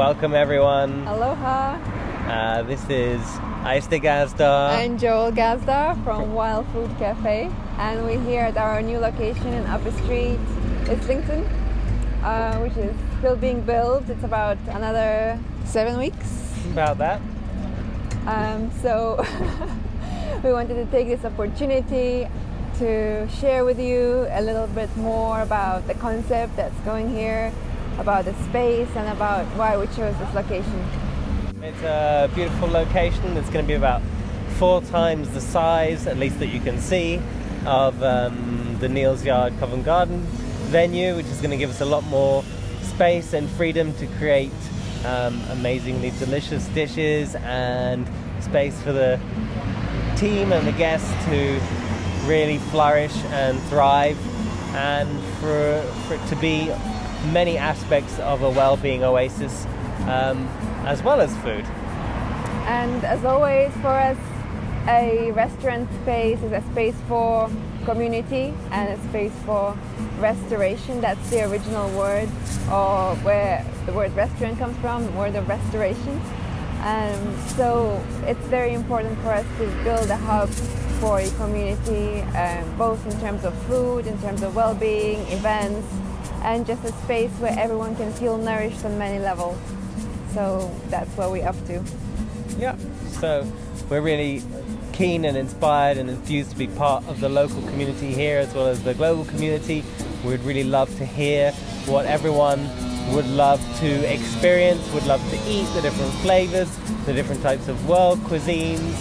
welcome everyone. Aloha. This is Aiste Gazda. I'm Joel Gazda from Wild Food Café, and we're here at our new location in Upper Street, Islington, which is still being built. It's about another 7 weeks. About that. So we wanted to take this opportunity to share with you a little bit more about the concept that's going here, about the space, and about why we chose this location. It's a beautiful location. It's going to be about 4 times the size, at least that you can see, of the Neal's Yard Covent Garden venue, which is going to give us a lot more space and freedom to create amazingly delicious dishes and space for the team and the guests to really flourish and thrive, and for it to be many aspects of a well-being oasis, as well as food. And as always, for us, a restaurant space is a space for community and a space for restoration. That's the original word, or where the word restaurant comes from, the word of restoration. So it's very important for us to build a hub for a community, both in terms of food, in terms of well-being, events, and just a space where everyone can feel nourished on many levels. So that's what we're up to. Yeah, so we're really keen and inspired and enthused to be part of the local community here as well as the global community. We'd really love to hear what everyone would love to experience, would love to eat, the different flavors, the different types of world cuisines,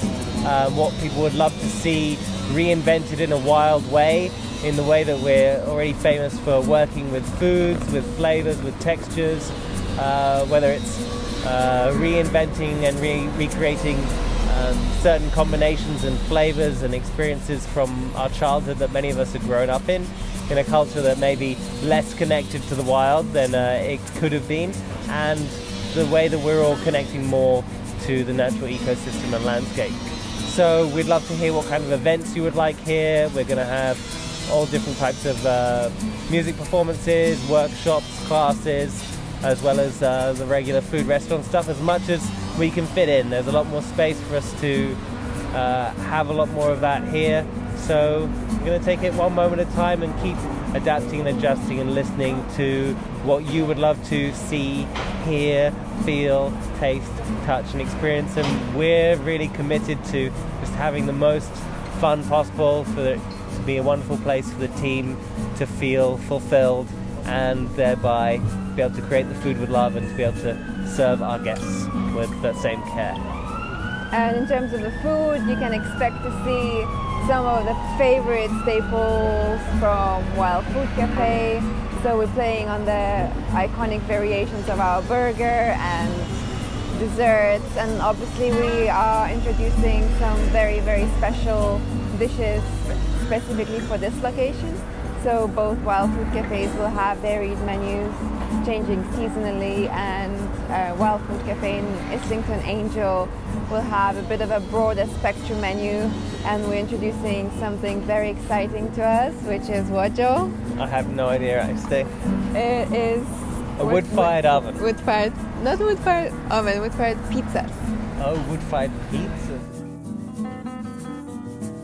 what people would love to see reinvented in a wild way, in the way that we're already famous for working with foods, with flavors, with textures, whether it's reinventing and recreating certain combinations and flavors and experiences from our childhood that many of us had grown up in a culture that may be less connected to the wild than it could have been, and the way that we're all connecting more to the natural ecosystem and landscape. So we'd love to hear what kind of events you would like here. We're going to have all different types of music performances, workshops, classes, as well as the regular food restaurant stuff, as much as we can fit in. There's a lot more space for us to have a lot more of that here. So we're going to take it one moment at a time and keep adapting and adjusting and listening to what you would love to see, hear, feel, taste, touch and experience. And we're really committed to just having the most fun possible, for it to be a wonderful place for the team to feel fulfilled, and thereby be able to create the food with love and to be able to serve our guests with that same care. And in terms of the food, you can expect to see some of the favorite staples from Wild Food Café. So we're playing on the iconic variations of our burger and desserts, and obviously we are introducing some very, very special dishes specifically for this location. So both Wild Food Cafes will have varied menus, changing seasonally, and Wild Food Cafe in Islington Angel will have a bit of a broader spectrum menu, and we're introducing something very exciting to us, which is what, Joel? I have no idea actually. It is a wood-fired oven. Not wood-fired oven, wood-fired pizzas. Oh, wood-fired pizza.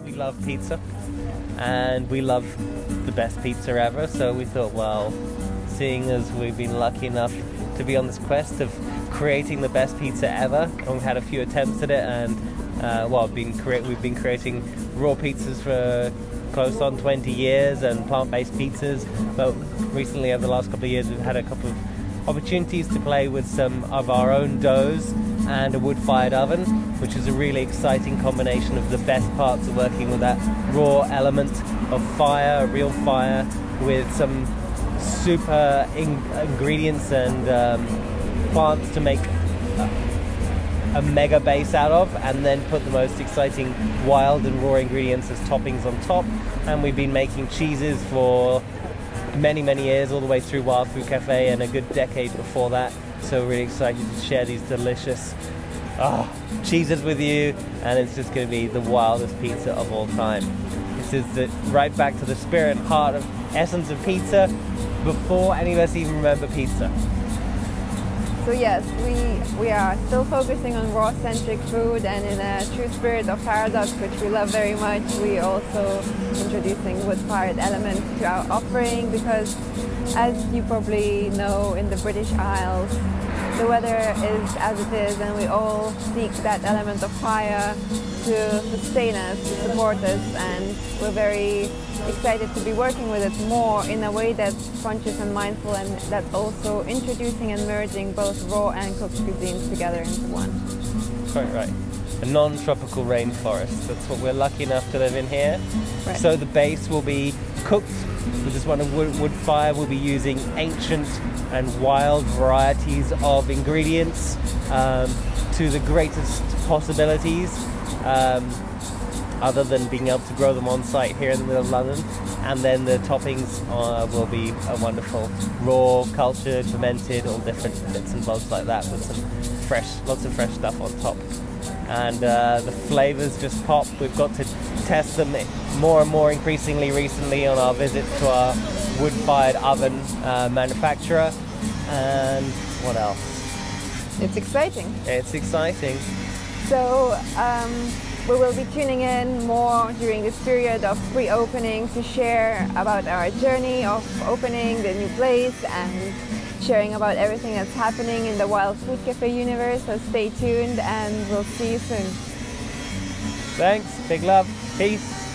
We love pizza, and we love the best pizza ever, so we thought, well, seeing as we've been lucky enough to be on this quest of creating the best pizza ever, and we've had a few attempts at it, and we've been creating raw pizzas for close on 20 years and plant-based pizzas, but recently over the last couple of years we've had a couple of opportunities to play with some of our own doughs and a wood-fired oven, which is a really exciting combination of the best parts of working with that raw element of fire, a real fire, with some super ingredients and plants to make a mega base out of, and then put the most exciting wild and raw ingredients as toppings on top. And we've been making cheeses for many, many years, all the way through Wild Food Café and a good decade before that. So we're really excited to share these delicious cheeses with you, and it's just going to be the wildest pizza of all time. This is right back to the spirit and heart of essence of pizza, before any of us even remember pizza. So yes, we are still focusing on raw-centric food, and in a true spirit of paradox, which we love very much, we also introducing wood-fired elements to our offering, because as you probably know, in the British Isles, the weather is as it is, and we all seek that element of fire to sustain us, to support us, and we're very excited to be working with it more in a way that's conscious and mindful, and that's also introducing and merging both raw and cooked cuisines together into one. Quite right. A non-tropical rainforest. That's what we're lucky enough to live in here. Right. So the base will be cooked with this one wood fire. We'll be using ancient and wild varieties of ingredients to the greatest possibilities, other than being able to grow them on site here in the middle of London. And then the toppings will be a wonderful raw, cultured, fermented, all different bits and bobs like that, with some lots of fresh stuff on top. And the flavors just pop. We've got to test them more and more increasingly recently on our visits to our wood-fired oven manufacturer. And what else? It's exciting. It's exciting. So we will be tuning in more during this period of pre-opening to share about our journey of opening the new place and sharing about everything that's happening in the Wild Food Café universe. So stay tuned, and we'll see you soon. Thanks. Big love. Peace.